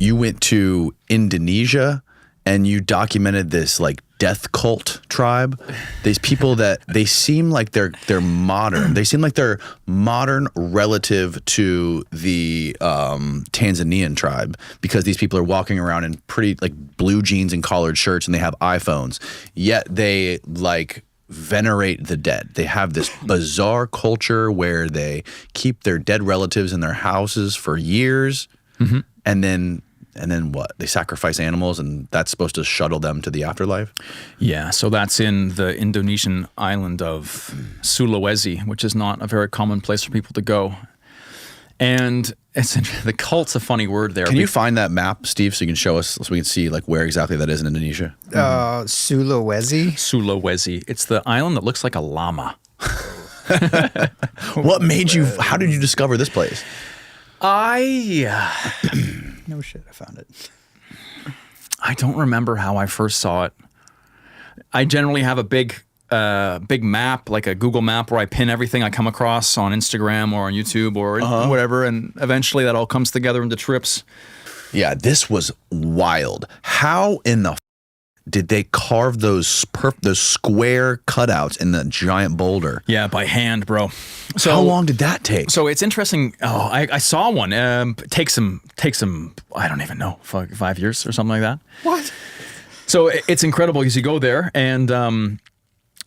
you went to Indonesia and you documented this like death cult tribe. These people that they seem like they're modern. They seem like they're modern relative to the Tanzanian tribe, because these people are walking around in pretty like blue jeans and collared shirts, and they have iPhones. Yet they like venerate the dead. They have this bizarre culture where they keep their dead relatives in their houses for years, and then what? They sacrifice animals, and that's supposed to shuttle them to the afterlife? Yeah, so that's in the Indonesian island of Sulawesi, which is not a very common place for people to go. And it's the cult's a funny word there. Can you find that map, Steve, so you can show us, so we can see like where exactly that is in Indonesia? Sulawesi? Sulawesi. It's the island that looks like a llama. What made you, how did you discover this place? No shit, I found it. I don't remember how I first saw it. I generally have a big map, like a Google map, where I pin everything I come across on Instagram or on YouTube or whatever, and eventually that all comes together into trips. Yeah, this was wild. How in the did they carve those square cutouts in the giant boulder? Yeah, by hand, bro. So how long did that take? So it's interesting. Oh, I saw one. Takes some. I don't even know, 5 years or something like that. What? So it's incredible because you go there, and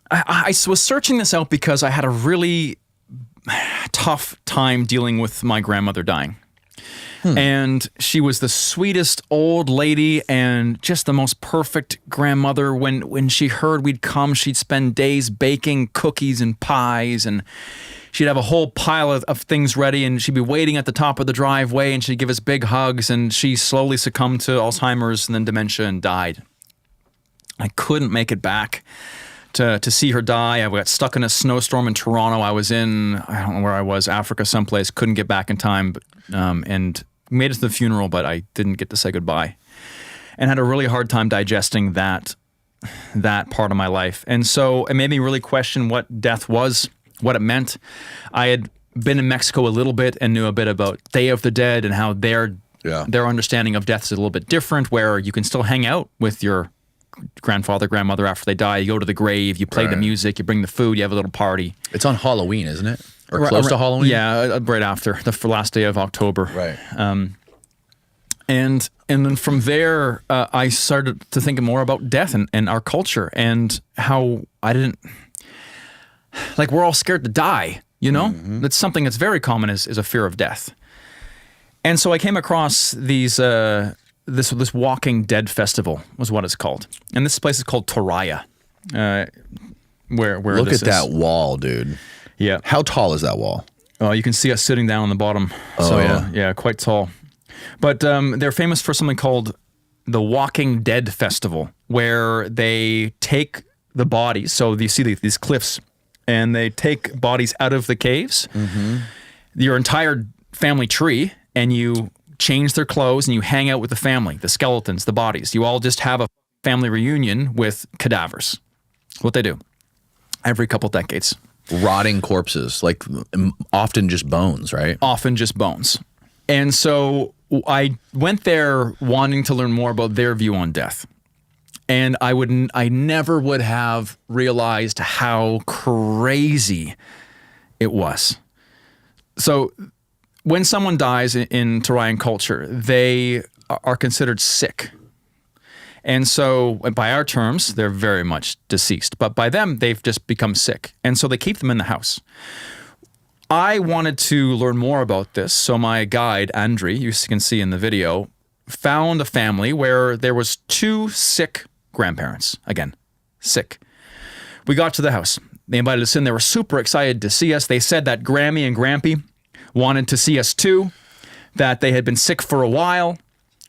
I was searching this out because I had a really tough time dealing with my grandmother dying. And she was the sweetest old lady and just the most perfect grandmother. When she heard we'd come, she'd spend days baking cookies and pies, and she'd have a whole pile of things ready, and she'd be waiting at the top of the driveway, and she'd give us big hugs, and she slowly succumbed to Alzheimer's and then dementia and died. I couldn't make it back to see her die. I got stuck in a snowstorm in Toronto. I was in, I don't know where I was, Africa someplace, couldn't get back in time, and made it to the funeral, but I didn't get to say goodbye, and had a really hard time digesting that part of my life. And so it made me really question what death was, what it meant. I had been in Mexico a little bit and knew a bit about Day of the Dead and how their understanding of death is a little bit different, where you can still hang out with your grandfather, grandmother after they die. You go to the grave, you play the music, you bring the food, you have a little party. It's on Halloween, isn't it? Or close to Halloween? Yeah, right after, the last day of October. Right. And then from there, I started to think more about death and our culture, and how we're all scared to die, you know? That's something that's very common, is a fear of death. And so I came across this Walking Dead festival was what it's called. And this place is called Toraya, where Look at that wall, dude. Yeah. How tall is that wall? Oh, you can see us sitting down on the bottom. Oh, so, yeah. Yeah, quite tall. But they're famous for something called the Walking Dead Festival, where they take the bodies. So you see these cliffs, and they take bodies out of the caves, your entire family tree, and you change their clothes, and you hang out with the family, the skeletons, the bodies. You all just have a family reunion with cadavers. What they do every couple decades. Rotting corpses, like often just bones, right? Often just bones. And so I went there wanting to learn more about their view on death. And I never would have realized how crazy it was. So when someone dies in Torayan culture, they are considered sick. And so by our terms, they're very much deceased. But by them, they've just become sick. And so they keep them in the house. I wanted to learn more about this. So my guide, Andri, you can see in the video, found a family where there was 2 sick grandparents. Again, sick. We got to the house. They invited us in. They were super excited to see us. They said that Grammy and Grampy wanted to see us too, that they had been sick for a while.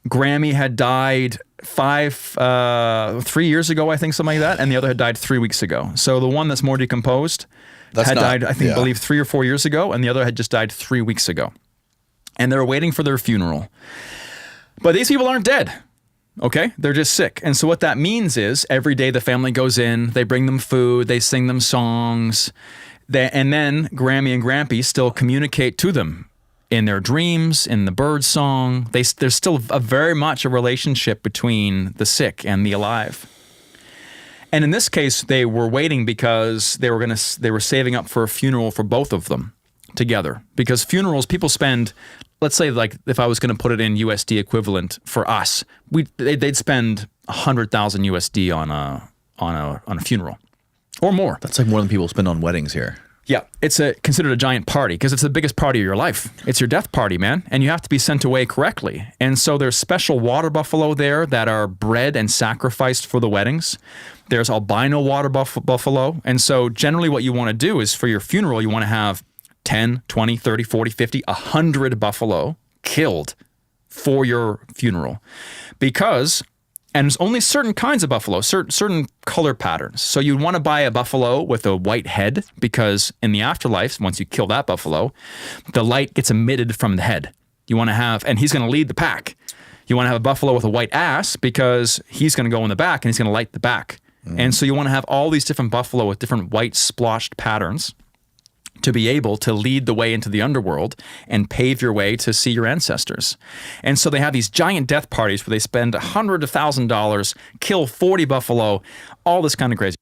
Grammy had died 3 years ago, I think, something like that, and the other had died 3 weeks ago. So the one that's more decomposed died, I believe 3 or 4 years ago, and the other had just died 3 weeks ago. And they were waiting for their funeral. But these people aren't dead, okay? They're just sick. And so what that means is every day the family goes in, they bring them food, they sing them songs, and then Grammy and Grampy still communicate to them in their dreams, in the bird song. There's still very much a relationship between the sick and the alive. And in this case, they were waiting because they were saving up for a funeral for both of them together. Because funerals, people spend, let's say, like if I was going to put it in USD equivalent for us, they'd spend 100,000 USD on a funeral or more. That's like more than people spend on weddings here. Yeah, it's considered a giant party because it's the biggest party of your life. It's your death party, man, and you have to be sent away correctly. And so there's special water buffalo there that are bred and sacrificed for the weddings. There's albino water buffalo. And so generally what you want to do is for your funeral, you want to have 10, 20, 30, 40, 50, 100 buffalo killed for your funeral because... And there's only certain kinds of buffalo, certain color patterns. So you'd want to buy a buffalo with a white head because in the afterlife, once you kill that buffalo, the light gets emitted from the head. You want to have, and he's going to lead the pack. You want to have a buffalo with a white ass because he's going to go in the back and he's going to light the back. And so you want to have all these different buffalo with different white splotched patterns to be able to lead the way into the underworld and pave your way to see your ancestors. And so they have these giant death parties where they spend $100,000, kill 40 buffalo, all this kind of crazy.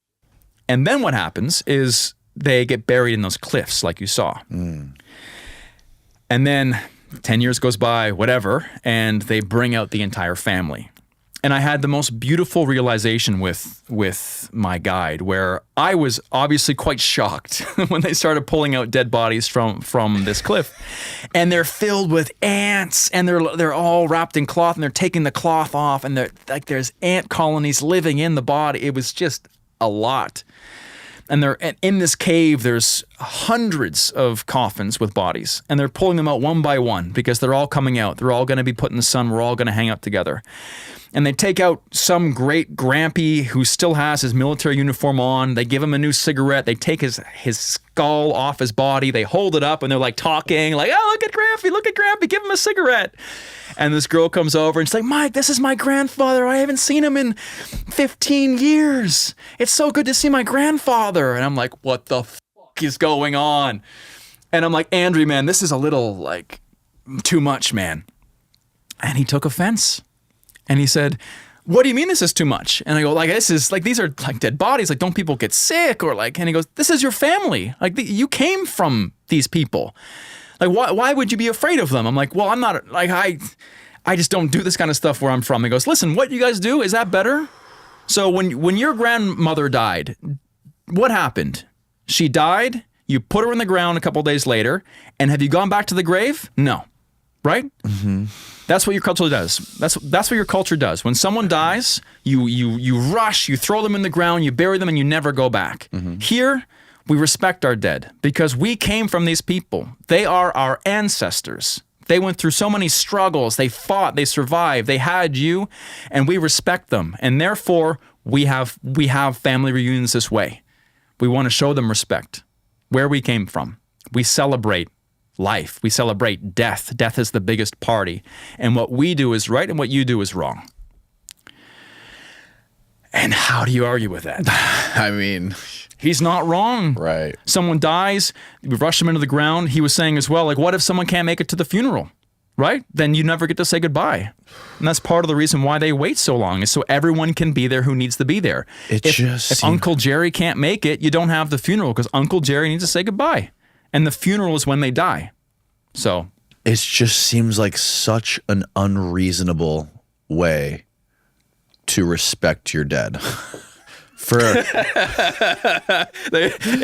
And then what happens is they get buried in those cliffs like you saw. And then 10 years goes by, whatever, and they bring out the entire family. And I had the most beautiful realization with my guide where I was obviously quite shocked when they started pulling out dead bodies from this cliff. And they're filled with ants and they're all wrapped in cloth and they're taking the cloth off and there's ant colonies living in the body. It was just a lot. And in this cave, there's hundreds of coffins with bodies and they're pulling them out one by one because they're all coming out. They're all going to be put in the sun. We're all going to hang up together. And they take out some great grampy who still has his military uniform on. They give him a new cigarette. They take his skull off his body. They hold it up and they're like talking like, oh, look at Grampy, give him a cigarette. And this girl comes over and she's like, Mike, this is my grandfather. I haven't seen him in 15 years. It's so good to see my grandfather. And I'm like, what the fuck is going on? And I'm like, Andrew, man, this is a little like too much, man. And he took offense. And he said, what do you mean this is too much? And I go, like, these are like dead bodies. Like, don't people get sick? Or like, and he goes, this is your family. Like, you came from these people. Like, why would you be afraid of them? I'm like, well, I'm not, like, I just don't do this kind of stuff where I'm from. He goes, listen, what you guys do, is that better? So when your grandmother died, what happened? She died, you put her in the ground a couple of days later, and have you gone back to the grave? No. Right? Mm-hmm. That's what your culture does. That's what your culture does. When someone dies, you rush, you throw them in the ground, you bury them, and you never go back. Mm-hmm. Here, we respect our dead because we came from these people. They are our ancestors. They went through so many struggles. They fought, they survived, they had you, and we respect them. And therefore, we have family reunions this way. We want to show them respect, where we came from. We celebrate life. We celebrate death. Death is the biggest party. And what we do is right and what you do is wrong. And how do you argue with that? I mean, he's not wrong. Right. Someone dies, we rush them into the ground. He was saying as well, like, what if someone can't make it to the funeral? Right? Then you never get to say goodbye. And that's part of the reason why they wait so long, is so everyone can be there who needs to be there. If Uncle Jerry can't make it, you don't have the funeral because Uncle Jerry needs to say goodbye. And the funeral is when they die. So it just seems like such an unreasonable way to respect your dead. For an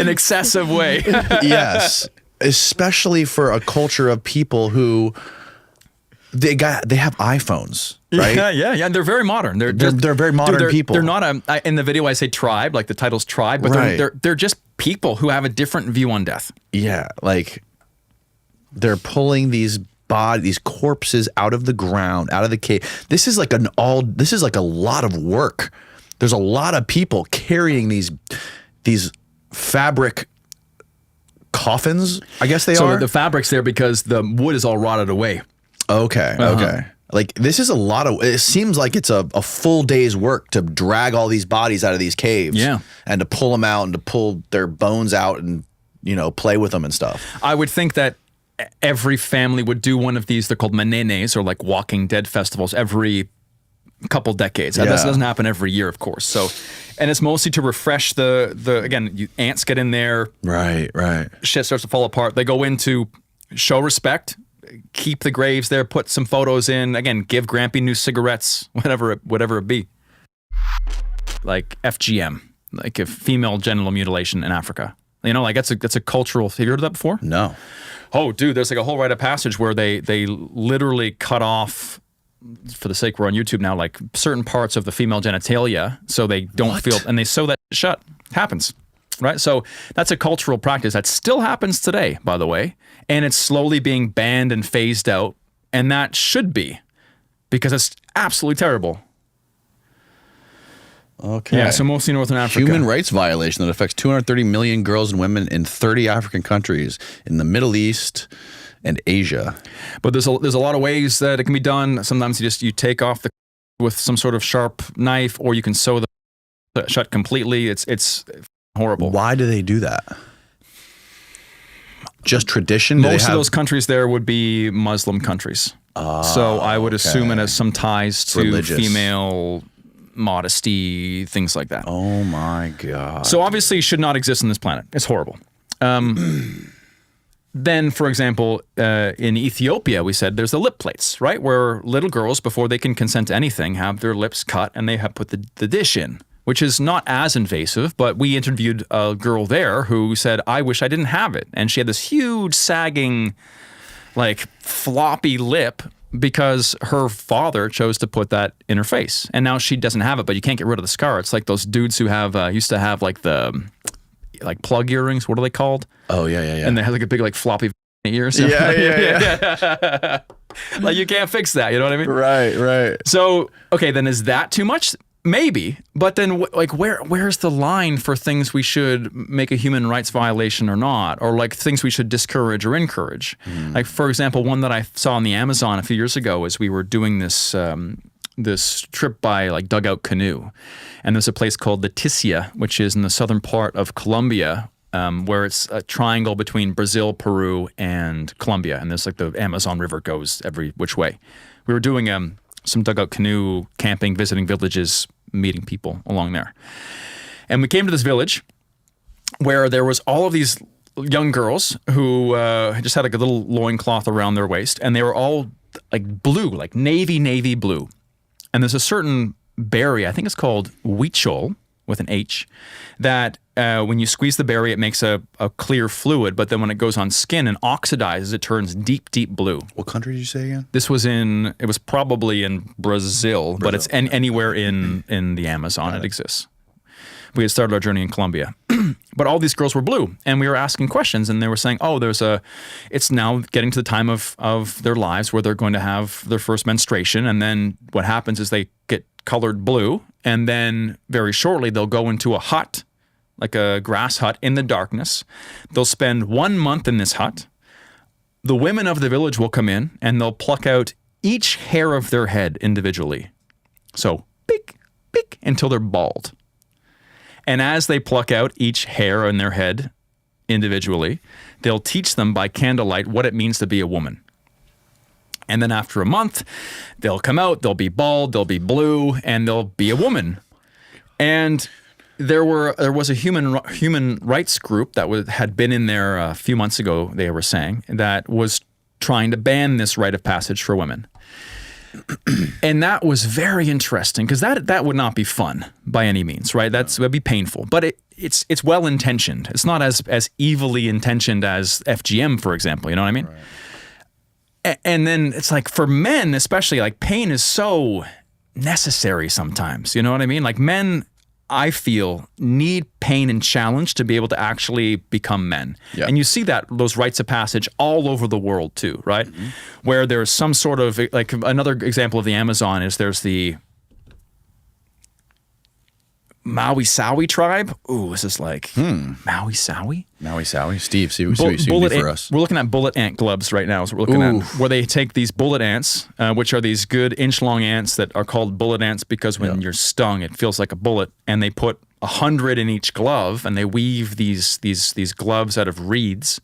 excessive way. Yes. Especially for a culture of people who they have iPhones, right? Yeah. They're very modern. They're very modern people. They're not in the video I say tribe, like the title's tribe, but right. they're just people who have a different view on death. Yeah, like they're pulling these corpses out of the ground, out of the cave. This is like a lot of work. There's a lot of people carrying these fabric coffins, I guess they are. So the fabric's there because the wood is all rotted away. Okay. Like this is it seems like it's a full day's work to drag all these bodies out of these caves. Yeah. And to pull them out and to pull their bones out and, play with them and stuff. I would think that every family would do one of these. They're called manenes, or like Walking Dead festivals, every couple decades. Yeah. This doesn't happen every year, of course. So, and it's mostly to refresh ants get in there. Right. Shit starts to fall apart. They go in to show respect, keep the graves there, put some photos in. Again, give Grampy new cigarettes, whatever it be. Like FGM, like a female genital mutilation in Africa. You know, like that's a cultural. Have you heard of that before? No. Oh, dude, there's like a whole rite of passage where they literally cut off, for the sake we're on YouTube now, like certain parts of the female genitalia so they don't feel, and they sew that shut. Happens, right? So that's a cultural practice that still happens today, by the way, and it's slowly being banned and phased out, and that should be, because it's absolutely terrible. Okay. Yeah, so mostly Northern Africa. Human rights violation that affects 230 million girls and women in 30 African countries in the Middle East and Asia. But there's a lot of ways that it can be done. Sometimes you take off the with some sort of sharp knife, or you can sew the shut completely. It's horrible. Why do they do that? Just tradition? Most of those countries there would be Muslim countries. So I would assume it has some ties to Religious. Female modesty, things like that. Oh my God. So obviously it should not exist on this planet. It's horrible. Then, for example, in Ethiopia, we said there's the lip plates, right? Where little girls, before they can consent to anything, have their lips cut and they have put the dish in, which is not as invasive. But we interviewed a girl there who said, I wish I didn't have it. And she had this huge sagging, like floppy lip because her father chose to put that in her face. And now she doesn't have it, but you can't get rid of the scar. It's like those dudes who have used to have like the plug earrings. What are they called? Oh, yeah. And they have like a big like floppy ears. Yeah. Like you can't fix that. You know what I mean? Right. So, okay, then is that too much? Maybe. But then like where's the line for things we should make a human rights violation or not? Or like things we should discourage or encourage? Like, for example, one that I saw on the Amazon a few years ago is we were doing this this trip by like dugout canoe. And there's a place called Leticia, which is in the southern part of Colombia, where it's a triangle between Brazil, Peru, and Colombia. And there's like the Amazon River goes every which way. We were doing some dugout canoe camping, visiting villages, meeting people along there. And we came to this village where there was all of these young girls who just had like a little loincloth around their waist, and they were all like blue, like navy blue. And there's a certain berry, I think it's called huichol, with an H, that when you squeeze the berry, it makes a clear fluid, but then when it goes on skin and oxidizes, it turns deep blue. What country did you say again? This was it was probably in Brazil, but it's anywhere in the Amazon it exists. We had started our journey in Colombia. But all these girls were blue, and we were asking questions, and they were saying, it's now getting to the time of their lives where they're going to have their first menstruation, and then what happens is they get colored blue, and then very shortly they'll go into a hut, like a grass hut in the darkness. They'll spend 1 month in this hut. The women of the village will come in, and they'll pluck out each hair of their head individually. So, pick, until they're bald. And as they pluck out each hair on their head individually, they'll teach them by candlelight what it means to be a woman. And then after a month, they'll come out, they'll be bald, they'll be blue, and they'll be a woman. And there was a human rights group that had been in there a few months ago, they were saying, that was trying to ban this rite of passage for women. And that was very interesting because that would not be fun by any means, right? That'd be painful, but it's well intentioned. It's not as evilly intentioned as FGM, for example. You know what I mean? Right. And then it's like for men, especially, like pain is so necessary sometimes. You know what I mean? Like men, I feel, need pain and challenge to be able to actually become men. Yeah. And you see those rites of passage all over the world too, right? Mm-hmm. Where there's some sort of, like another example of the Amazon is there's the Maui Sawi tribe. Ooh, this is like Maui Sawi? Maui Sawi. Steve, see what you do for us. We're looking at bullet ant gloves right now. So we're looking at where they take these bullet ants, which are these good inch-long ants that are called bullet ants because when you're stung, it feels like a bullet, and they put 100 in each glove, and they weave these gloves out of reeds,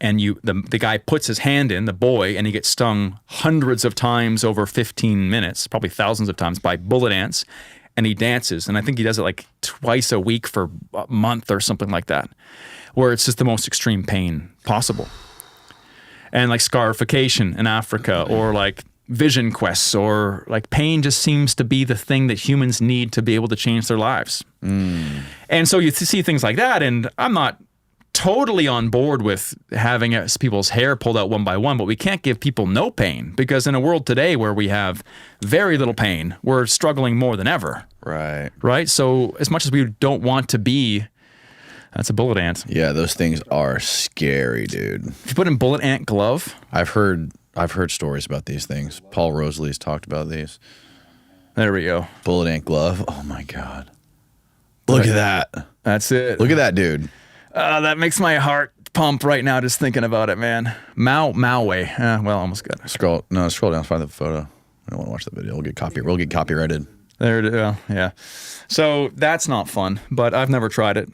and the guy puts his hand in, the boy, and he gets stung hundreds of times over 15 minutes, probably thousands of times, by bullet ants, and he dances. And I think he does it like twice a week for a month or something like that, where it's just the most extreme pain possible. And like scarification in Africa, or like vision quests, or like pain just seems to be the thing that humans need to be able to change their lives. And so you see things like that, and I'm not totally on board with having people's hair pulled out one by one, but we can't give people no pain, because in a world today where we have very little pain, we're struggling more than ever. Right? So as much as we don't want to be, that's a bullet ant. Yeah, those things are scary, dude. If you put in bullet ant glove, I've heard stories about these things. Paul Rosalie's talked about these. there we go. Bullet ant glove. Oh my God. Look at that. That's it. Look at that, dude. That makes my heart pump right now just thinking about it, man. Maui. Well, almost got it. Scroll down, find the photo. I don't want to watch the video. We'll get copyrighted. There it is. Yeah. So that's not fun, but I've never tried it.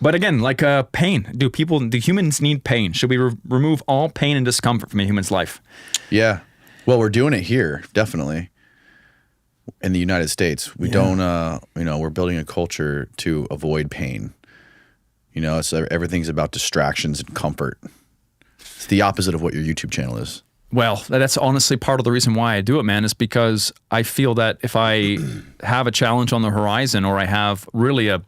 But again, like pain. Do humans need pain? Should we remove all pain and discomfort from a human's life? Yeah. Well, we're doing it here, definitely. In the United States, we don't. We're building a culture to avoid pain. It's everything's about distractions and comfort. It's the opposite of what your YouTube channel is. Well, that's honestly part of the reason why I do it, man, is because I feel that if I have a challenge on the horizon, or I have really a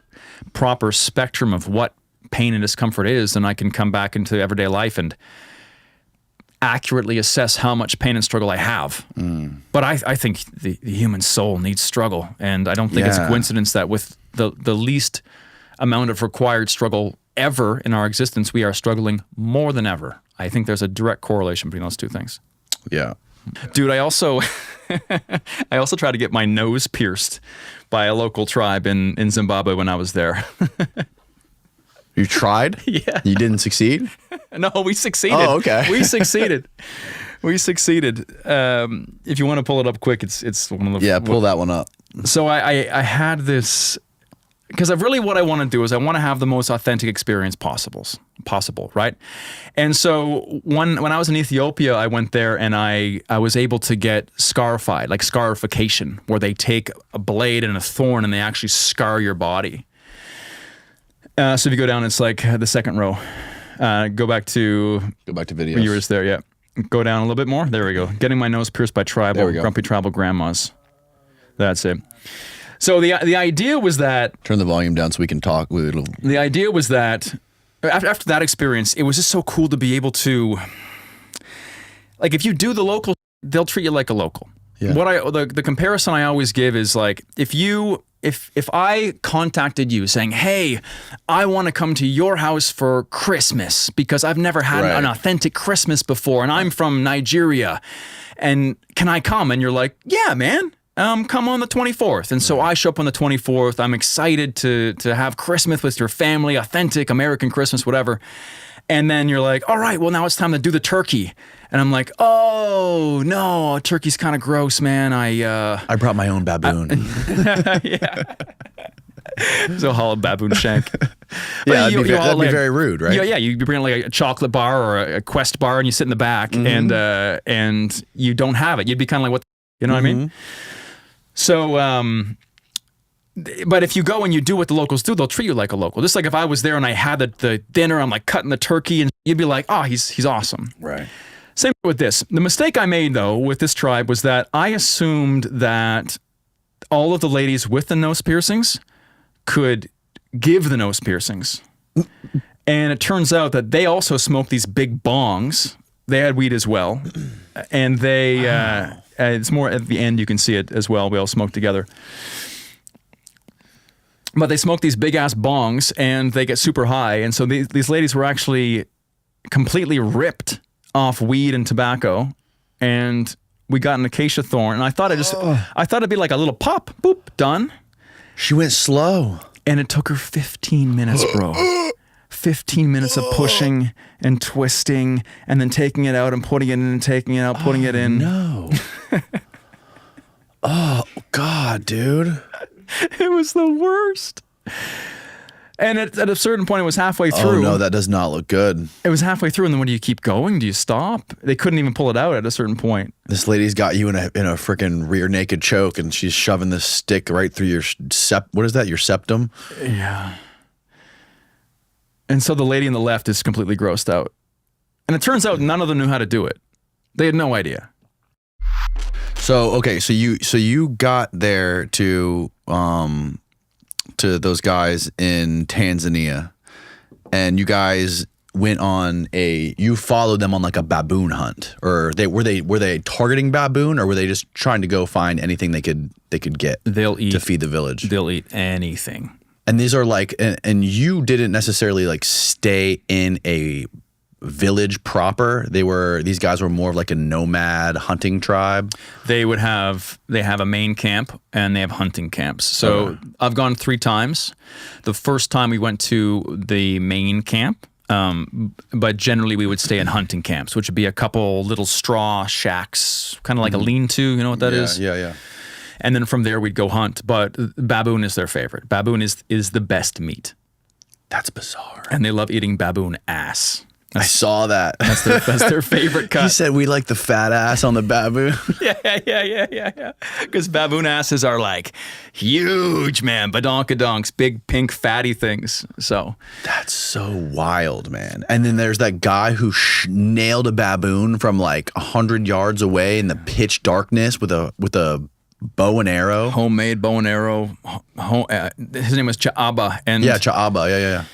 proper spectrum of what pain and discomfort is, then I can come back into everyday life and accurately assess how much pain and struggle I have. But I think the human soul needs struggle, and I don't think it's a coincidence that with the least amount of required struggle ever in our existence, we are struggling more than ever. I think there's a direct correlation between those two things. Yeah. Dude, I also tried to get my nose pierced by a local tribe in Zimbabwe when I was there. You tried? Yeah. You didn't succeed? No, we succeeded. Oh, okay. We succeeded. If you want to pull it up quick, it's one of the... Yeah, pull that one up. So I had this... Because really what I want to do is I want to have the most authentic experience possible, right? And so when I was in Ethiopia, I went there and I was able to get scarified, like scarification, where they take a blade and a thorn and they actually scar your body. So if you go down, it's like the second row. Go back to videos. You were just there, yeah. Go down a little bit more. There we go. Getting my nose pierced by grumpy tribal grandmas. That's it. So the idea was that... Turn the volume down so we can talk. The idea was that after that experience, it was just so cool to be able to... Like, if you do the local, they'll treat you like a local. Yeah. The comparison I always give is like, if I contacted you saying, hey, I want to come to your house for Christmas because I've never had an authentic Christmas before, and I'm from Nigeria, and can I come? And you're like, yeah, man. Come on the 24th. And so I show up on the 24th. I'm excited to have Christmas with your family, authentic American Christmas, whatever. And then you're like, all right, well, now it's time to do the turkey. And I'm like, oh, no, turkey's kind of gross, man. I brought my own baboon. Yeah. So hollow baboon shank. Yeah, that'd be very rude, right? Yeah, you bring like a chocolate bar or a Quest bar and you sit in the back and you don't have it. You'd be kind of like, what, you know what I mean? So, but if you go and you do what the locals do, they'll treat you like a local. Just like if I was there and I had the dinner, I'm like cutting the turkey, and you'd be like, oh, he's awesome. Right. Same with this. The mistake I made, though, with this tribe was that I assumed that all of the ladies with the nose piercings could give the nose piercings. And it turns out that they also smoke these big bongs. They had weed as well. And they... it's more at the end, you can see it as well. We all smoke together. But they smoke these big-ass bongs, and they get super high. And so these ladies were actually completely ripped off weed and tobacco. And we got an acacia thorn. And I thought it'd be like a little pop, boop, done. She went slow. And it took her 15 minutes, bro. 15 minutes of pushing and twisting and then taking it out and putting it in and taking it out, putting it in. No. Oh, God, dude. It was the worst. And at a certain point, it was halfway through. Oh no, that does not look good. It was halfway through, and then when do you keep going? Do you stop? They couldn't even pull it out at a certain point. This lady's got you in a freaking rear naked choke, and she's shoving this stick right through your what is that? Your septum? Yeah. And so the lady on the left is completely grossed out. And it turns out none of them knew how to do it. They had no idea. So okay, so you got there to those guys in Tanzania, and you guys went on you followed them on like a baboon hunt, or were they targeting baboon, or were they just trying to go find anything they could get? They'll eat to feed the village. They'll eat anything. And these are like, and you didn't necessarily like stay in a village proper. These guys were more of like a nomad hunting tribe. They have a main camp and they have hunting camps. So I've gone 3 times. The first time we went to the main camp, but generally we would stay in hunting camps, which would be a couple little straw shacks, kind of like a lean-to. You know what that is? Yeah. And then from there we'd go hunt. But baboon is their favorite. Baboon is the best meat. That's bizarre. And they love eating baboon ass. I saw that. That's their favorite cut. He said we like the fat ass on the baboon. Yeah. Because baboon asses are like huge, man. Badonkadonks, big pink fatty things. So that's so wild, man. And then there's that guy who nailed a baboon from like 100 yards away in the pitch darkness with a bow and arrow. Homemade bow and arrow. His name was Cha'aba. Cha'aba. Yeah.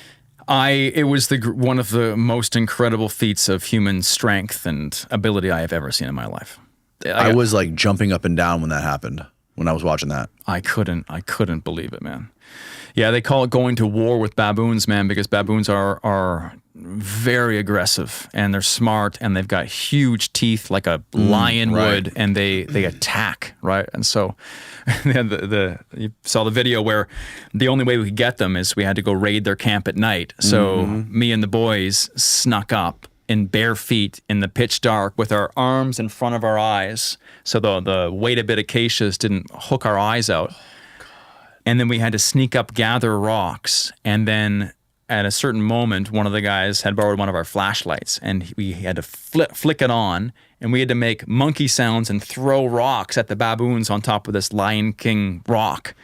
It was one of the most incredible feats of human strength and ability I have ever seen in my life. I was like jumping up and down when that happened, when I was watching that. I couldn't believe it, man. Yeah, they call it going to war with baboons, man, because baboons are very aggressive and they're smart and they've got huge teeth like a lion would, and they attack, right? And so you saw the video where the only way we could get them is we had to go raid their camp at night. So me and the boys snuck up in bare feet in the pitch dark with our arms in front of our eyes so the weighted bit acacias didn't hook our eyes out. And then we had to sneak up, gather rocks, and then at a certain moment, one of the guys had borrowed one of our flashlights, and we had to flick it on, and we had to make monkey sounds and throw rocks at the baboons on top of this Lion King rock,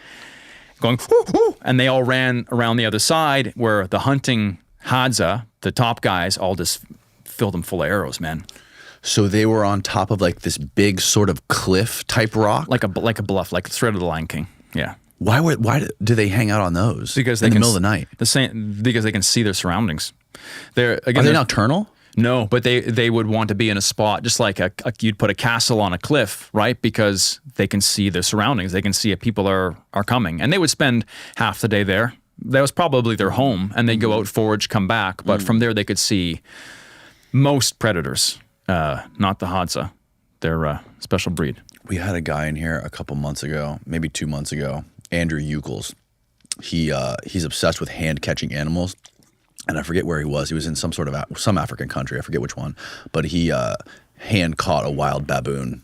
going, whoo, whoo, and they all ran around the other side where the hunting Hadza, the top guys, all just filled them full of arrows, man. So they were on top of like this big sort of cliff type rock? Like a bluff, like the thread of the Lion King, yeah. Why do they hang out on those? Because in the middle of the night. Because they can see their surroundings. Are they nocturnal? No, but they would want to be in a spot just like you'd put a castle on a cliff, right? Because they can see their surroundings. They can see if people are coming, and they would spend half the day there. That was probably their home, and they'd go out, forage, come back. But from there, they could see most predators, not the Hadza. They're a special breed. We had a guy in here a couple months ago, maybe 2 months ago. Andrew Eucles. He's obsessed with hand catching animals, and I forget where he was. He was in some sort of some African country. I forget which one, but he hand caught a wild baboon.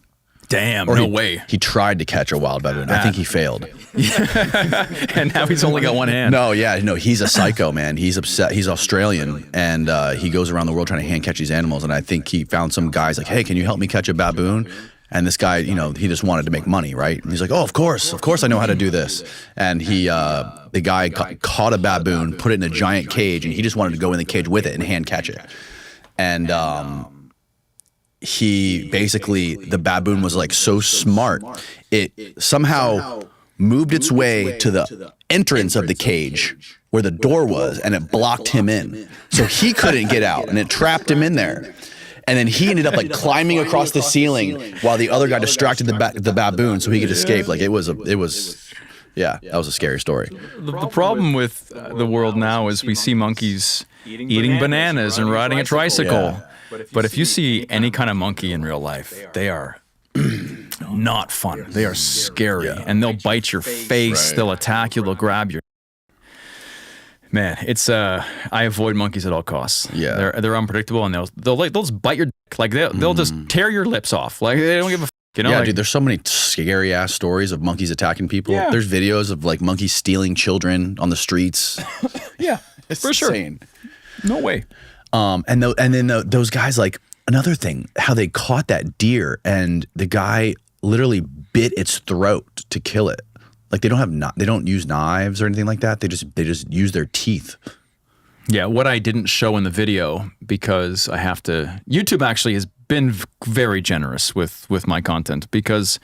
Damn, no way. He tried to catch a wild baboon. I think he failed. And now he's only got one hand. No, he's a psycho, man. He's upset. He's Australian, and he goes around the world trying to hand catch these animals. And I think he found some guys like, hey, can you help me catch a baboon? And this guy, he just wanted to make money, right? And he's like, oh, of course I know how to do this. And the guy caught a baboon, put it in a giant cage, and he just wanted to go in the cage with it and hand catch it. And the baboon was like so smart, it somehow moved its way to the entrance of the cage where the door was, and it blocked him in. So he couldn't get out, and it trapped him in there. And then he ended up like climbing across the ceiling while the other guy distracted the baboon so he could escape. Like that was a scary story. The problem with the world now is we see monkeys eating bananas and riding a tricycle. Yeah. But if you see any kind of monkey in real life, they are not fun. They are scary, and they'll bite your face. Right. They'll attack you. They'll grab your. Man, it's I avoid monkeys at all costs. Yeah, they're unpredictable, and they'll just bite your dick. Like they'll just tear your lips off. Like they don't give a. You know, Yeah, like, dude, there's so many scary ass stories of monkeys attacking people. Yeah. There's videos of like monkeys stealing children on the streets. yeah, It's for sure. insane. No way. Those guys, like, another thing, how they caught that deer and the guy literally bit its throat to kill it. Like, they don't use knives or anything like that. They just use their teeth. Yeah, what I didn't show in the video, because I have to, YouTube actually has been very generous with my content, because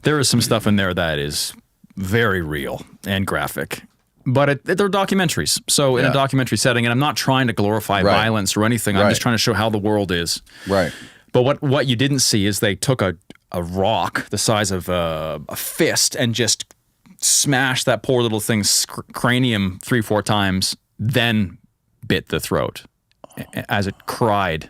there is some stuff in there that is very real and graphic. But they're documentaries. So in a documentary setting, and I'm not trying to glorify violence or anything. I'm just trying to show how the world is. Right. But what you didn't see is they took a rock the size of a fist and just smashed that poor little thing's cranium 3-4 times, then bit the throat as it cried.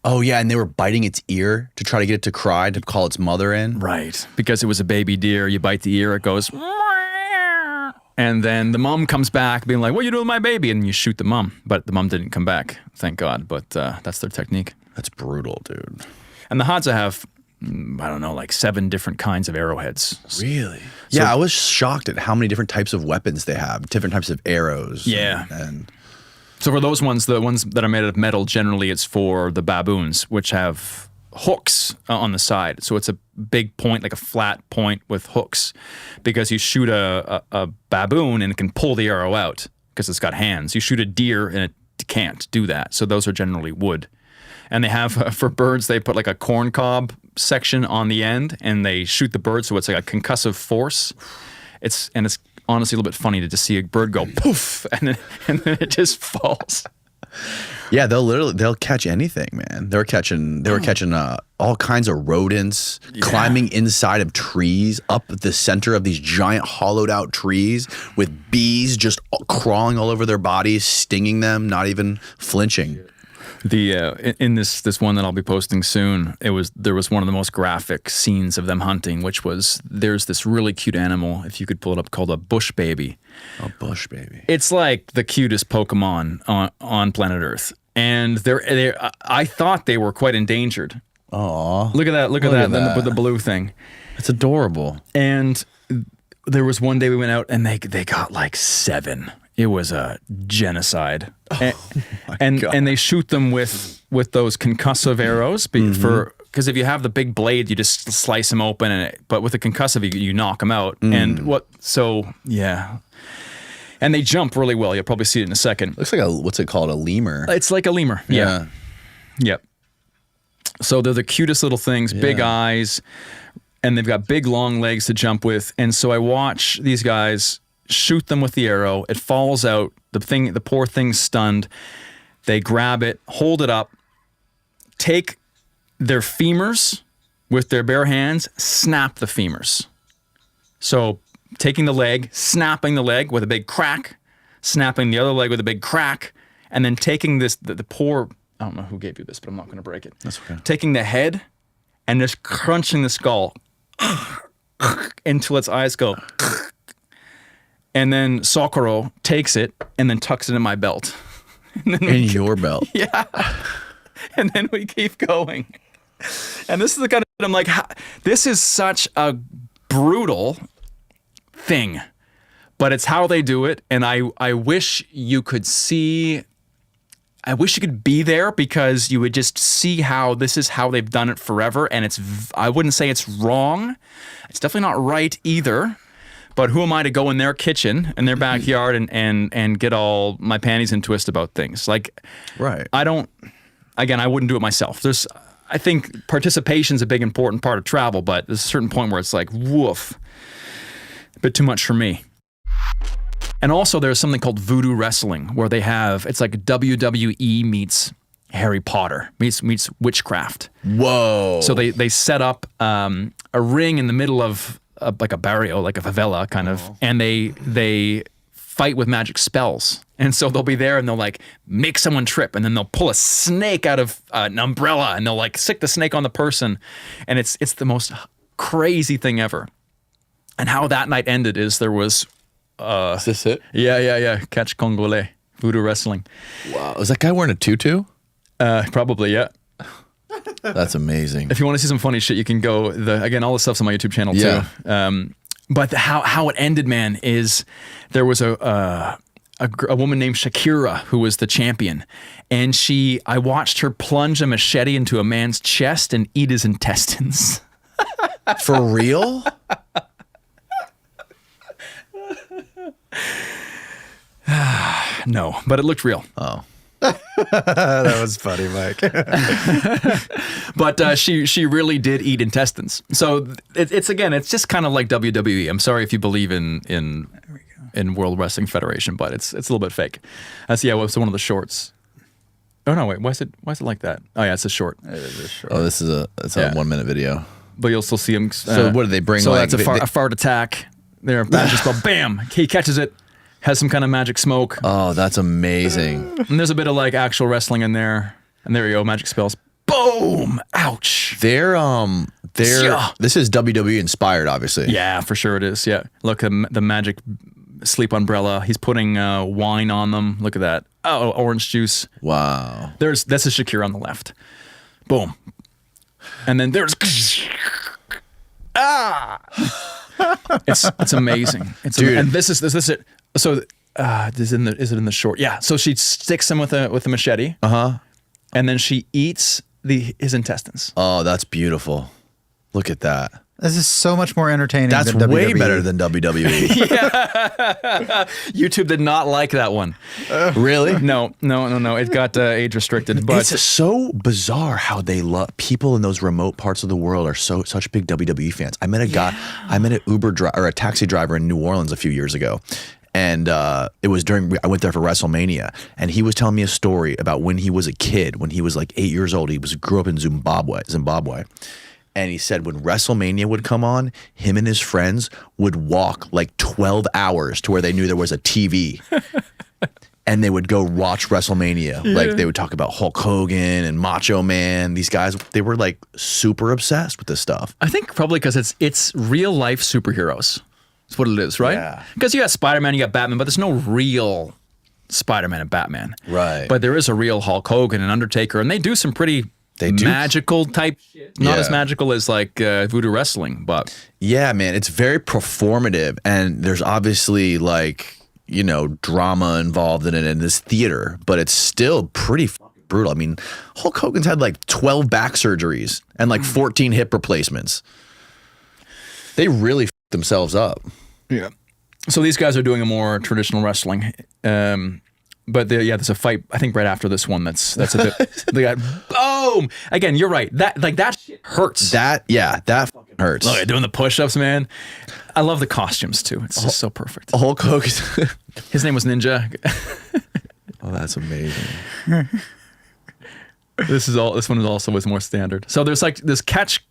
Oh, yeah, and they were biting its ear to try to get it to cry, to call its mother in. Right. Because it was a baby deer. You bite the ear, it goes... And then the mom comes back being like, what are you doing with my baby? And you shoot the mom. But the mom didn't come back, thank God. But that's their technique. That's brutal, dude. And the Hadza have, I don't know, like 7 different kinds of arrowheads. Really? Yeah, I was shocked at how many different types of weapons they have, different types of arrows. Yeah. And So for those ones, the ones that are made out of metal, generally it's for the baboons, which have hooks on the side. So it's a big point, like a flat point with hooks, because you shoot a baboon and it can pull the arrow out because it's got hands. You shoot a deer and it can't do that. So those are generally wood. And they have, for birds, they put like a corn cob section on the end and they shoot the bird, so it's like a concussive force. It's honestly a little bit funny to just see a bird go poof and then it just falls. yeah, they'll catch anything, man. They were catching all kinds of rodents, climbing inside of trees, up the center of these giant hollowed out trees with bees just crawling all over their bodies, stinging them, not even flinching. In this one that I'll be posting soon, there was one of the most graphic scenes of them hunting, which was, there's this really cute animal, if you could pull it up, called a bush baby. A bush baby. It's like the cutest Pokemon on planet Earth, and I thought they were quite endangered. Aw. Look at that! Look at that! With the blue thing. It's adorable. And there was one day we went out and they got like 7. It was a genocide. And they shoot them with those concussive arrows because if you have the big blade, you just slice them open, but with the concussive, you knock them out. And and they jump really well. You'll probably see it in a second. Looks like what's it called? A lemur. It's like a lemur. Yeah. Yep. So they're the cutest little things, big eyes, and they've got big long legs to jump with. And so I watch these guys shoot them with the arrow. It falls out. The poor thing's stunned. They grab it, hold it up, take their femurs with their bare hands, snap the femurs. So taking the leg, snapping the leg with a big crack, snapping the other leg with a big crack, and then taking the poor, I don't know who gave you this, but I'm not going to break it. That's okay. Taking the head and just crunching the skull until its eyes go. And then Socorro takes it and then tucks it in my belt. In your belt. Yeah. And then we keep going. And this is the kind of, I'm like, this is such a brutal thing, but it's how they do it. And I wish you could see, I wish you could be there, because you would just see how this is how they've done it forever. And I wouldn't say it's wrong. It's definitely not right either. But who am I to go in their kitchen, in their backyard, and get all my panties in a twist about things? Like, right. I wouldn't do it myself. I think participation's a big important part of travel, but there's a certain point where it's like, woof, a bit too much for me. And also there's something called voodoo wrestling, where it's like WWE meets Harry Potter, meets witchcraft. Whoa. So they set up a ring in the middle of like a barrio, like a favela kind of, and they fight with magic spells. And so they'll be there and they'll like make someone trip, and then they'll pull a snake out of an umbrella and they'll like stick the snake on the person. And it's the crazy thing ever. And how that night ended is there was... is this it? Yeah. Catch Congolais, voodoo wrestling. Wow. Is that guy wearing a tutu? Probably, yeah. That's amazing. If you want to see some funny shit, you can go. Again, all the stuff's on my YouTube channel Yeah. too. But how it ended, man, is there was a woman named Shakira who was the champion, and I watched her plunge a machete into a man's chest and eat his intestines. For real? No, but it looked real. Oh. That was funny, Mike. But she really did eat intestines. So it's just kind of like WWE. I'm sorry if you believe in World Wrestling Federation, but it's a little bit fake. That's it's one of the shorts. Oh no, wait, why is it like that? Oh yeah, it's a short. It is a short. Oh, this is a 1 minute video. But you'll still see him. So what did they bring? So like, that's a fart attack. There, magic spell. Bam! He catches it. Has some kind of magic smoke. Oh, that's amazing. And there's a bit of like actual wrestling in there. And there you go, magic spells. Boom! Ouch! They're this is WWE inspired, obviously. Yeah, for sure it is. Yeah, look, the magic sleep umbrella. He's putting wine on them. Look at that. Oh, orange juice. Wow. That's a Shakira on the left. Boom. And then there's it's amazing. Dude. And this is it. So is it in the short? Yeah. So she sticks him with a machete. And then she eats his intestines. Oh, that's beautiful. Look at that. This is so much more entertaining That's than way WWE. better than WWE. YouTube did not like that one. Really? No. It got age restricted. But It's so bizarre how they love people in those remote parts of the world are such big WWE fans. I met a guy, I met an Uber driver or a taxi driver in New Orleans a few years ago. And it was I went there for WrestleMania, and he was telling me a story about when he was a kid, when he was like 8 years old. He grew up in Zimbabwe. And he said when WrestleMania would come on, him and his friends would walk like 12 hours to where they knew there was a TV. And they would go watch WrestleMania. Yeah. Like they would talk about Hulk Hogan and Macho Man. These guys, they were like super obsessed with this stuff. I think probably because it's real life superheroes. That's what it is, right? Yeah. Because you got Spider-Man, you got Batman, but there's no real Spider-Man and Batman. Right. But there is a real Hulk Hogan and Undertaker, and they do some pretty magical type shit. Not as magical as like Voodoo wrestling, but yeah, man, it's very performative, and there's obviously like, you know, drama involved in it in this theater, but it's still pretty fucking brutal. I mean, Hulk Hogan's had like 12 back surgeries and like 14 hip replacements. They really f***ed themselves up. Yeah. So these guys are doing a more traditional wrestling. But there's a fight, I think, right after this one that's a bit. They got boom! Again, you're right. That shit hurts. That fucking hurts. Look, doing the push-ups, man. I love the costumes too. It's just so perfect. Hulk Hogan. His name was Ninja. Oh, that's amazing. This one is also was more standard. So there's like this catch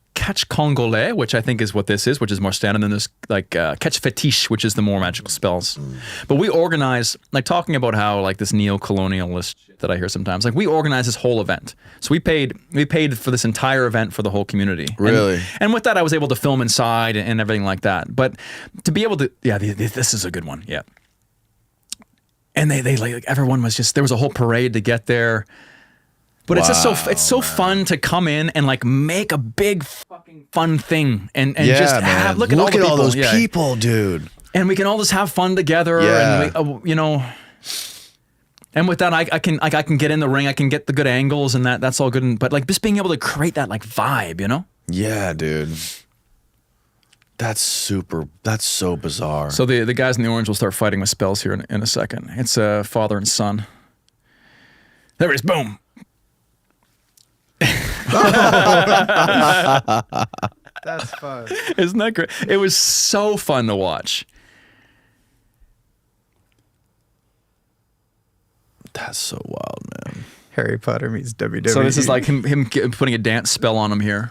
Congolais, which I think is what this is, which is more standard. And there's like catch fetiche, which is the more magical spells. But we organize, like talking about how like this neo-colonialist shit that I hear sometimes, like we organize this whole event. So we paid for this entire event for the whole community. Really? And with that, I was able to film inside and everything like that. But to be able to, this is a good one. Yeah. And they like everyone was just, there was a whole parade to get there. But it's just it's so fun to come in and like make a big fucking fun thing and just have look at all those people, dude. And we can all just have fun together. Yeah. And we, and with that I can get in the ring, I can get the good angles and that's all good. But like just being able to create that like vibe, you know? Yeah, dude. That's so bizarre. So the guys in the orange will start fighting with spells here in a second. It's father and son. There it is. Boom. That's fun. Isn't that great? It was so fun to watch. That's so wild, man. Harry Potter meets WWE. So this is like him putting a dance spell on him here.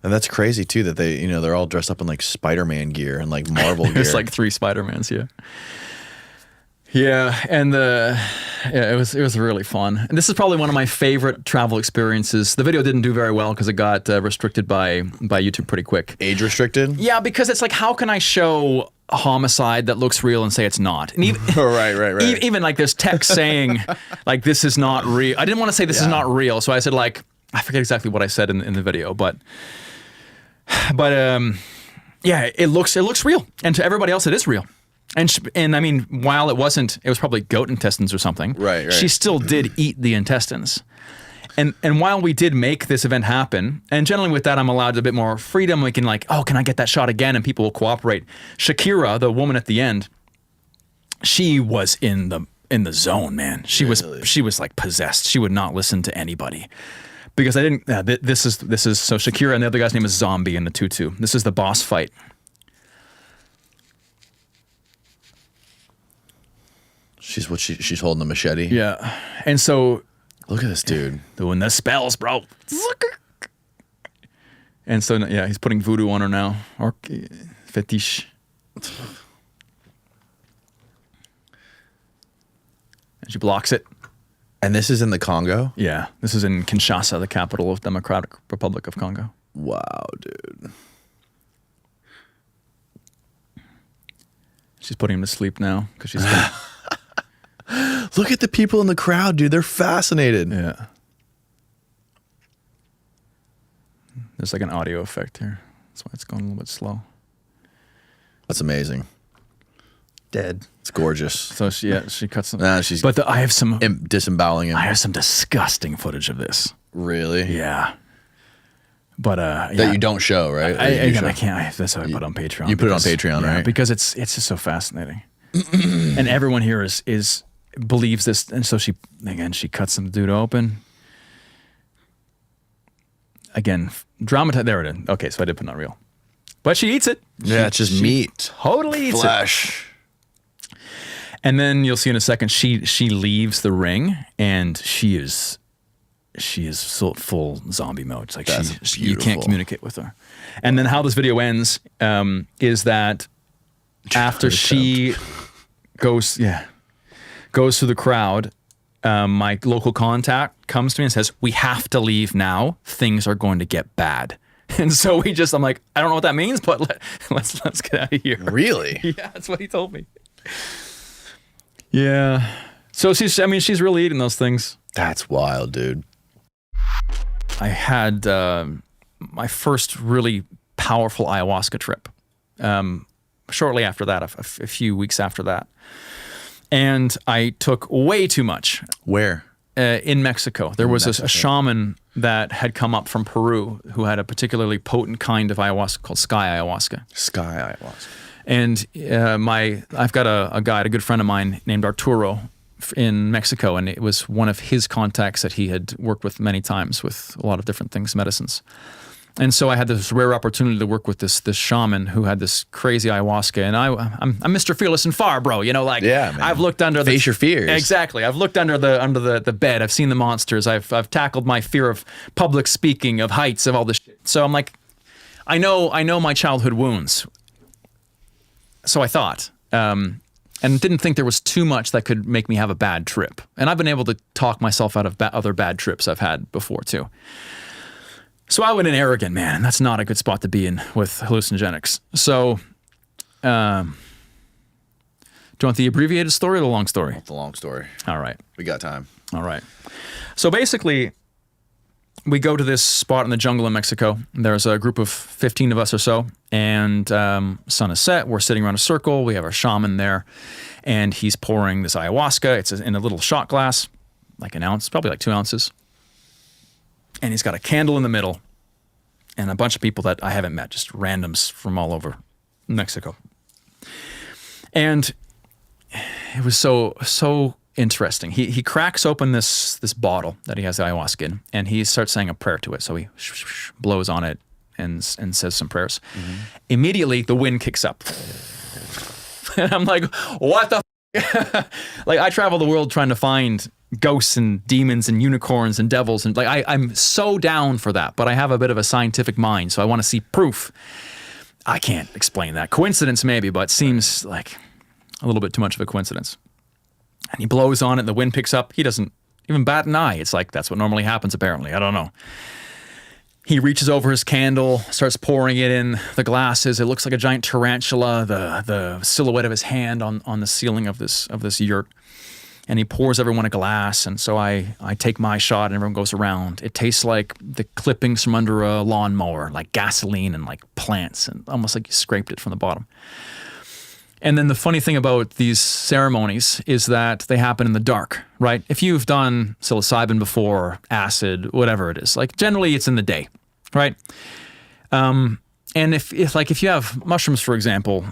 And that's crazy too that they're all dressed up in like Spider-Man gear and like Marvel gear. There's like 3 Spider-Mans, yeah. Yeah, and it was really fun. And this is probably one of my favorite travel experiences. The video didn't do very well because it got restricted by YouTube pretty quick. Age restricted? Yeah, because it's like, how can I show homicide that looks real and say it's not. And even, right. even like there's text saying like this is not real. I didn't want to say this is not real, so I said like I forget exactly what I said in the video, but yeah, it looks real, and to everybody else it is real. And I mean, while it was probably goat intestines or something. Right. She still did eat the intestines. And while we did make this event happen, and generally with that I'm allowed a bit more freedom. We can like, oh, can I get that shot again? And people will cooperate. Shakira, the woman at the end, she was in the zone, man. She was like possessed. She would not listen to anybody. Because I didn't. This is so Shakira and the other guy's name is Zombie in the tutu. This is the boss fight. She's holding the machete. Yeah, and so Look at this dude doing the spells, bro. And so yeah, he's putting voodoo on her now, or fetish. And she blocks it. And this is in the Congo? Yeah, this is in Kinshasa, the capital of Democratic Republic of Congo. Wow, dude. She's putting him to sleep now because she's. Look at the people in the crowd, dude. They're fascinated. Yeah. There's like an audio effect here. That's why it's going a little bit slow. That's amazing. Dead. It's gorgeous. So she cuts them. Nah, she's I have some disemboweling him. I have some disgusting footage of this. Really? Yeah. But that you don't show, right? I can't. That's how I put it on Patreon. You put it on Patreon, right? Because it's just so fascinating. And everyone here is believes this, and so she cuts some dude open. Again, dramatize. There it is. Okay, so I did put not real, but she eats it. Yeah, it's just meat, totally eats flesh. It. And then you'll see in a second she leaves the ring, and she is full zombie mode. It's like you can't communicate with her. And then how this video ends is that after she goes through the crowd, my local contact comes to me and says, "We have to leave now. Things are going to get bad." And so I'm like, I don't know what that means, but let's get out of here. Really? Yeah, that's what he told me. Yeah. So she's really eating those things. That's wild, dude. I had my first really powerful ayahuasca trip shortly after that, a few weeks after that. And I took way too much. Where? In Mexico. There was a shaman that had come up from Peru who had a particularly potent kind of ayahuasca called sky ayahuasca. Sky ayahuasca. And I've got a guy, a good friend of mine named Arturo in Mexico, and it was one of his contacts that he had worked with many times with a lot of different things, medicines. And so I had this rare opportunity to work with this shaman who had this crazy ayahuasca, and I'm Mr. Fearless and Far, bro. You know, like man. I've looked under face your fears. Exactly. I've looked under the bed. I've seen the monsters. I've tackled my fear of public speaking, of heights, of all this shit. So I'm like, I know my childhood wounds. So I thought, and didn't think there was too much that could make me have a bad trip. And I've been able to talk myself out of other bad trips I've had before too. So I went in arrogant, man, and that's not a good spot to be in with hallucinogenics. So, do you want the abbreviated story or the long story? The long story. All right. We got time. All right. So basically, we go to this spot in the jungle in Mexico. There's a group of 15 of us or so, and sun is set. We're sitting around a circle. We have our shaman there, and he's pouring this ayahuasca. It's in a little shot glass, like an ounce, probably like 2 ounces. And he's got a candle in the middle and a bunch of people that I haven't met, just randoms from all over Mexico. And it was so interesting. He cracks open this bottle that he has the ayahuasca in, and he starts saying a prayer to it. So he blows on it and says some prayers. Mm-hmm. Immediately, the wind kicks up. And I'm like, what the f-? Like, I travel the world trying to find ghosts and demons and unicorns and devils, and like I'm so down for that, but I have a bit of a scientific mind, so I want to see proof. I can't explain that. Coincidence maybe, but seems like a little bit too much of a coincidence. And he blows on it, the wind picks up. He doesn't even bat an eye. It's like that's what normally happens apparently. I don't know. He reaches over his candle, starts pouring it in the glasses. It looks like a giant tarantula, the silhouette of his hand on the ceiling of this yurt. And he pours everyone a glass. And so I take my shot and everyone goes around. It tastes like the clippings from under a lawnmower, like gasoline and like plants, and almost like you scraped it from the bottom. And then the funny thing about these ceremonies is that they happen in the dark, right? If you've done psilocybin before, acid, whatever it is, like generally it's in the day, right? And if you have mushrooms, for example,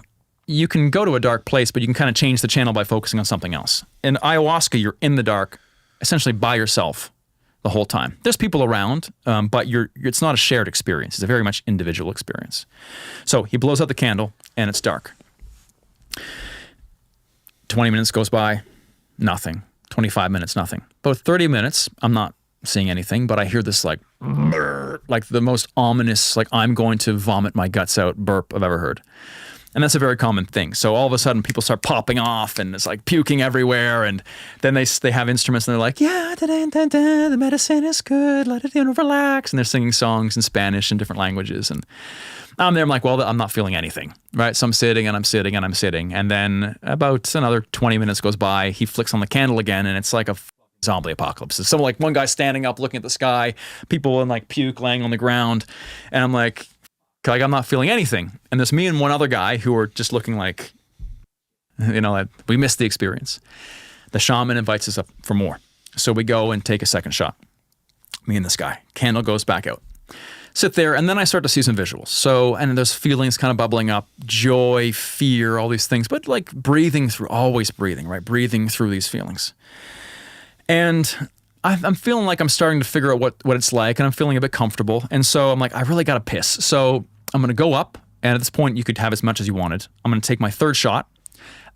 you can go to a dark place, but you can kind of change the channel by focusing on something else. In ayahuasca, you're in the dark, essentially by yourself the whole time. There's people around, but it's not a shared experience. It's a very much individual experience. So he blows out the candle and it's dark. 20 minutes goes by, nothing. 25 minutes, nothing. About 30 minutes, I'm not seeing anything, but I hear this like the most ominous, like I'm going to vomit my guts out burp I've ever heard. And that's a very common thing. So all of a sudden people start popping off and it's like puking everywhere. And then they have instruments and they're like, yeah, the medicine is good, let it relax. And they're singing songs in Spanish and different languages. And I'm there, I'm like, well, I'm not feeling anything, right? So I'm sitting and I'm sitting and I'm sitting. And then about another 20 minutes goes by, he flicks on the candle again and it's like a zombie apocalypse. It's like one guy standing up looking at the sky, people in like puke laying on the ground. And I'm like I'm not feeling anything. And there's me and one other guy who are just looking like, like we missed the experience. The shaman invites us up for more. So we go and take a second shot. Me and this guy. Candle goes back out. Sit there, and then I start to see some visuals. So, and there's feelings kind of bubbling up, joy, fear, all these things, but like breathing through, always breathing, right? Breathing through these feelings. And I'm feeling like I'm starting to figure out what it's like, and I'm feeling a bit comfortable. And so I'm like, I really got to piss. So I'm going to go up, and at this point, you could have as much as you wanted. I'm going to take my third shot,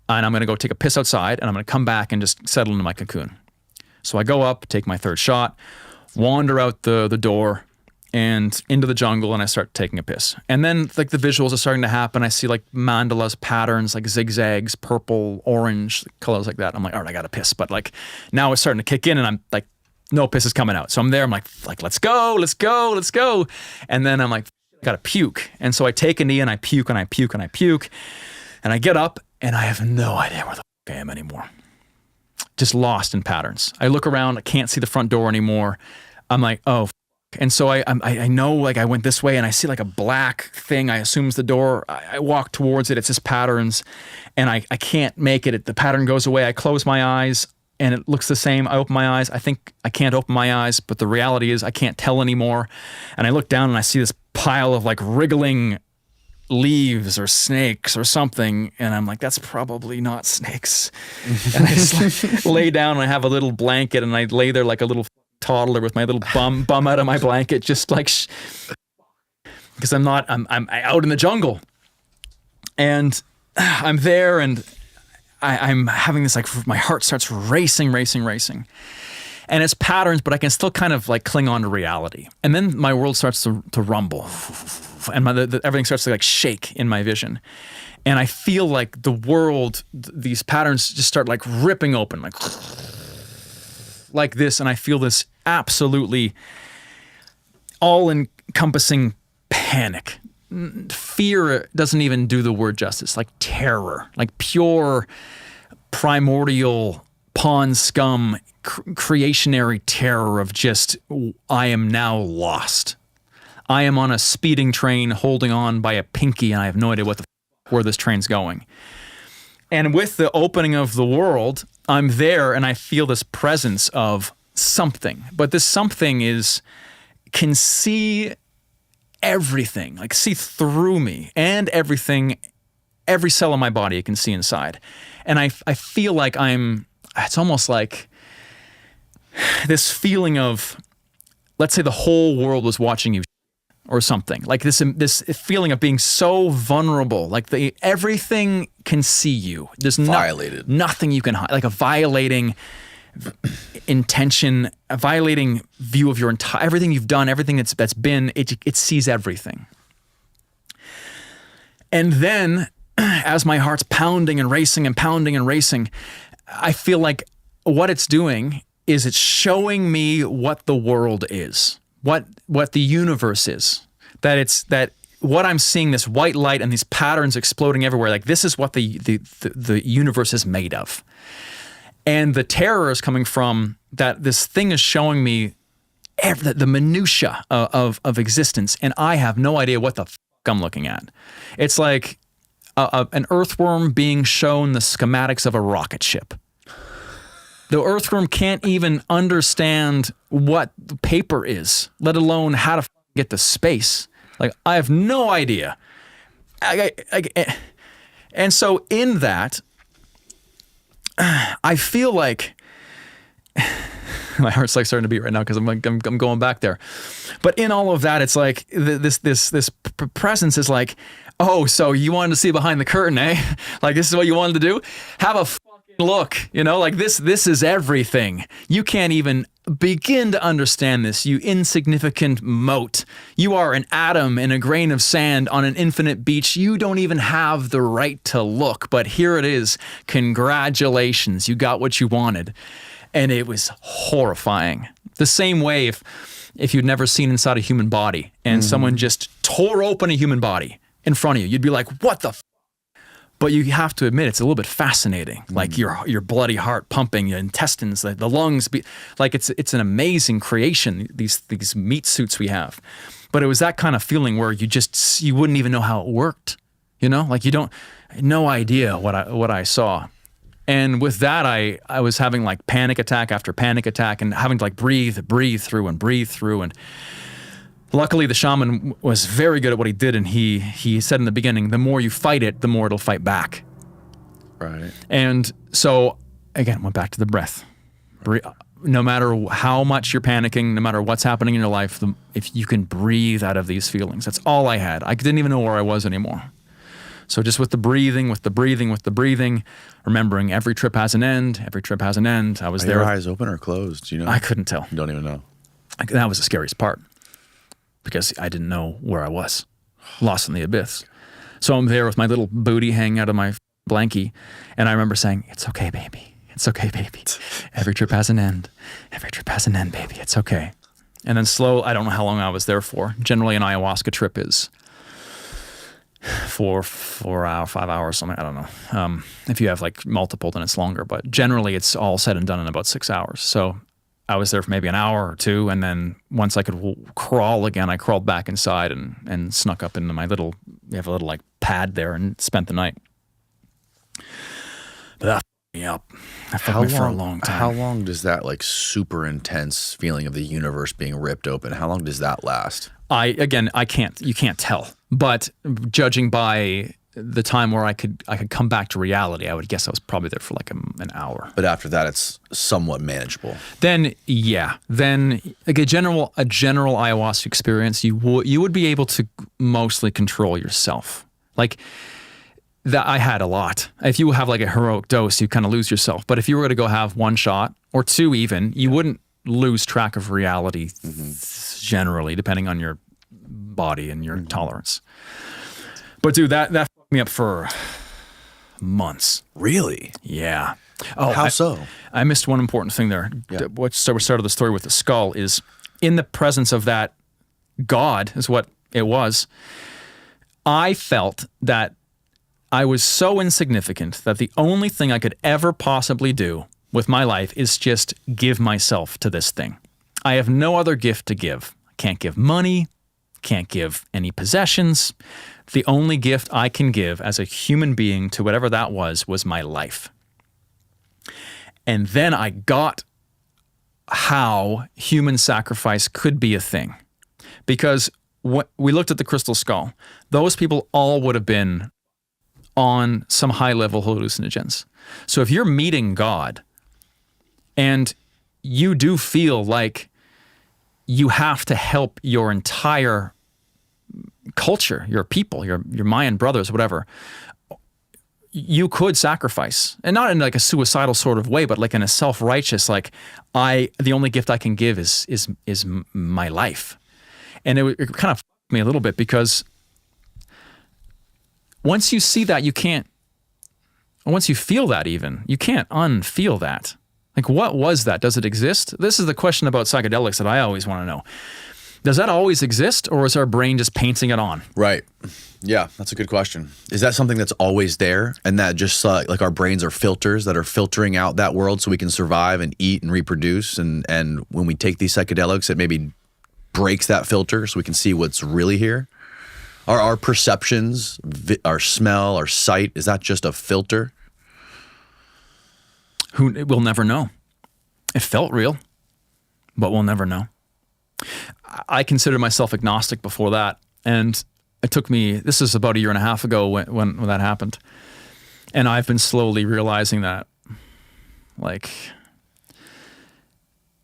and I'm going to go take a piss outside, and I'm going to come back and just settle into my cocoon. So I go up, take my third shot, wander out the door, and into the jungle, and I start taking a piss. And then like the visuals are starting to happen. I see like mandalas, patterns, like zigzags, purple, orange, colors like that. I'm like, all right, I got to piss. But like now it's starting to kick in, and I'm like, no piss is coming out. So I'm there, I'm like, let's go. And then I'm like, got to puke. And so I take a knee and I puke and I puke and I puke. And I get up and I have no idea where the I am anymore. Just lost in patterns. I look around, I can't see the front door anymore. I'm like, oh. And so I know like I went this way and I see like a black thing. I assume it's the door. I walk towards it. It's just patterns and I can't make it. The pattern goes away. I close my eyes and it looks the same. I open my eyes. I think I can't open my eyes, but the reality is I can't tell anymore. And I look down and I see this pile of like wriggling leaves or snakes or something. And I'm like, that's probably not snakes. And I just like lay down and I have a little blanket and I lay there like a little toddler with my little bum out of my blanket, just like, because I'm out in the jungle and I'm there and I'm having this, like, my heart starts racing. And it's patterns, but I can still kind of like cling on to reality. And then my world starts to rumble and everything starts to like shake in my vision. And I feel like the world, these patterns just start like ripping open, like this. And I feel this absolutely all-encompassing panic. Fear doesn't even do the word justice, like terror, like pure primordial pond scum creationary terror of just, I am now lost. I am on a speeding train holding on by a pinky and I have no idea where this train's going. And with the opening of the world, I'm there and I feel this presence of something, but this something can see everything, like see through me and everything, every cell of my body it can see inside. And I feel like it's almost like this feeling of, let's say the whole world was watching you or something, like this feeling of being so vulnerable, like everything can see you. There's violated. Nothing you can hide, like a violating intention, a violating view of your entire, everything you've done, everything that's been, it sees everything. And then as my heart's pounding and racing, I feel like what it's doing is it's showing me what the world is, what the universe is. That what I'm seeing, this white light and these patterns exploding everywhere, like this is what the universe is made of. And the terror is coming from that this thing is showing me the minutia of existence, and I have no idea what the I'm looking at. It's like an earthworm being shown the schematics of a rocket ship. The earthworm can't even understand what the paper is, let alone how to get to space. Like, I have no idea. And so in that, I feel like my heart's like starting to beat right now because I'm going back there. But in all of that, it's like this presence is like, oh, so you wanted to see behind the curtain, eh? Like, this is what you wanted to do? Have a fucking look, like this is everything. You can't even begin to understand this, you insignificant mote. You are an atom in a grain of sand on an infinite beach. You don't even have the right to look, but here it is. Congratulations, you got what you wanted. And it was horrifying. The same way if you'd never seen inside a human body and someone just tore open a human body in front of you, you'd be like, what the f-? But you have to admit, it's a little bit fascinating. Like your bloody heart pumping, your intestines, the lungs, like it's an amazing creation, these meat suits we have. But it was that kind of feeling where you wouldn't even know how it worked. Like no idea what I saw. And with that, I was having like panic attack after panic attack and having to like breathe through. And luckily the shaman was very good at what he did. And he said in the beginning, the more you fight it, the more it'll fight back. Right. And so again, went back to the breath. No matter how much you're panicking, no matter what's happening in your life, if you can breathe out of these feelings, that's all I had. I didn't even know where I was anymore. So just with the breathing, remembering every trip has an end. I was there. Are your eyes open or closed? I couldn't tell. You don't even know. That was the scariest part because I didn't know where I was, lost in the abyss. So I'm there with my little booty hanging out of my blankie, and I remember saying, "It's okay, baby. It's okay, baby. Every trip has an end. Every trip has an end, baby. It's okay." And then I don't know how long I was there for. Generally, an ayahuasca trip is 4 hours, 5 hours, something. I don't know. If you have like multiple, then it's longer. But generally, it's all said and done in about 6 hours. So I was there for maybe an hour or two, and then once I could crawl again, I crawled back inside and snuck up into my little. We have a little like pad there, and spent the night. But that fucked me up. That fucked me for a long time. How long does that like super intense feeling of the universe being ripped open? How long does that last? You can't tell. But judging by the time where I could come back to reality, I would guess I was probably there for like an hour. But after that, it's somewhat manageable. Then like a general ayahuasca experience, you would be able to mostly control yourself. Like that, I had a lot. If you have like a heroic dose, you kind of lose yourself. But if you were to go have one shot or two, even you wouldn't lose track of reality. Generally, depending on your body and your tolerance. But dude, that fucked me up for months. Really? Yeah. Oh, how so? I missed one important thing there. Yeah. What started the story with the skull is in the presence of that God is what it was. I felt that I was so insignificant that the only thing I could ever possibly do with my life is just give myself to this thing. I have no other gift to give. I can't give money, can't give any possessions. The only gift I can give as a human being to whatever that was my life. And then I got how human sacrifice could be a thing. Because we looked at the crystal skull. Those people all would have been on some high-level hallucinogens. So if you're meeting God and you do feel like you have to help your entire culture, your people, your Mayan brothers, whatever, you could sacrifice. And not in like a suicidal sort of way, but like in a self-righteous, like the only gift I can give is my life. And it kind of fucked me a little bit because once you see that, once you feel that even, you can't unfeel that. Like, what was that? Does it exist? This is the question about psychedelics that I always want to know. Does that always exist, or is our brain just painting it on? Right. Yeah, that's a good question. Is that something that's always there, and that just like our brains are filters that are filtering out that world so we can survive and eat and reproduce, and when we take these psychedelics, it maybe breaks that filter so we can see what's really here? Are our perceptions, our smell, our sight, is that just a filter? We'll never know. It felt real, but we'll never know. I considered myself agnostic before that, and it took me, this is about 1.5 years ago when that happened, and I've been slowly realizing that, like,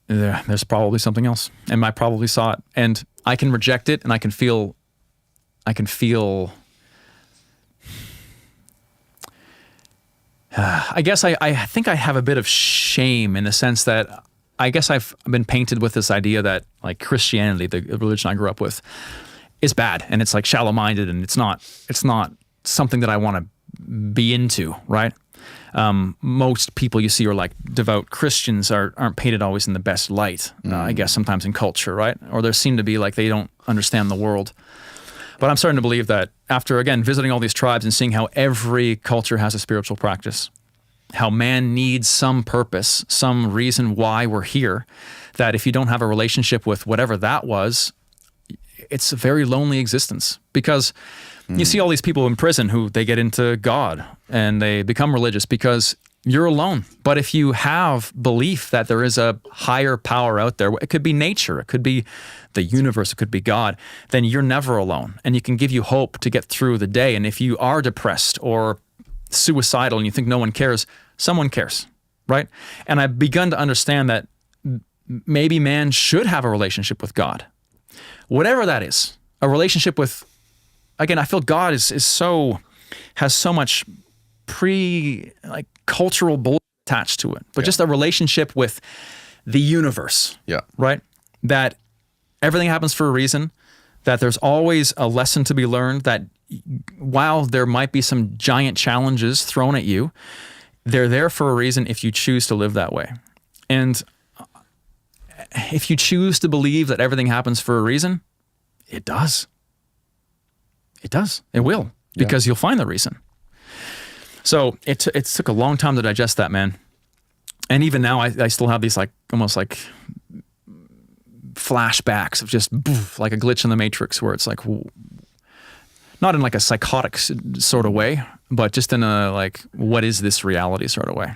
there's probably something else, and I probably saw it, and I can reject it, and I can feel I guess I think I have a bit of shame in the sense that I guess I've been painted with this idea that, like, Christianity, the religion I grew up with, is bad, and it's like shallow-minded, and it's not something that I want to be into, right? Most people you see are like devout Christians aren't painted always in the best light, I guess sometimes in culture, right? Or they seem to be like they don't understand the world. But I'm starting to believe that after, again, visiting all these tribes and seeing how every culture has a spiritual practice, how man needs some purpose, some reason why we're here, that if you don't have a relationship with whatever that was, it's a very lonely existence. Because you see all these people in prison who they get into God and they become religious because you're alone. But if you have belief that there is a higher power out there, it could be nature, it could be the universe, it could be God, then you're never alone. And you can give you hope to get through the day. And if you are depressed or suicidal and you think no one cares, someone cares, right? And I've begun to understand that maybe man should have a relationship with God. Whatever that is, a relationship with, again, I feel God has so much cultural bull attached to it, but just a relationship with the universe, right? That everything happens for a reason, that there's always a lesson to be learned, that while there might be some giant challenges thrown at you, they're there for a reason if you choose to live that way. And if you choose to believe that everything happens for a reason, it does. It does. It will, because you'll find the reason. So it took a long time to digest that, man. And even now, I still have these almost like flashbacks of just like a glitch in the Matrix, where it's like, not in like a psychotic sort of way, but just in a like, what is this reality sort of way.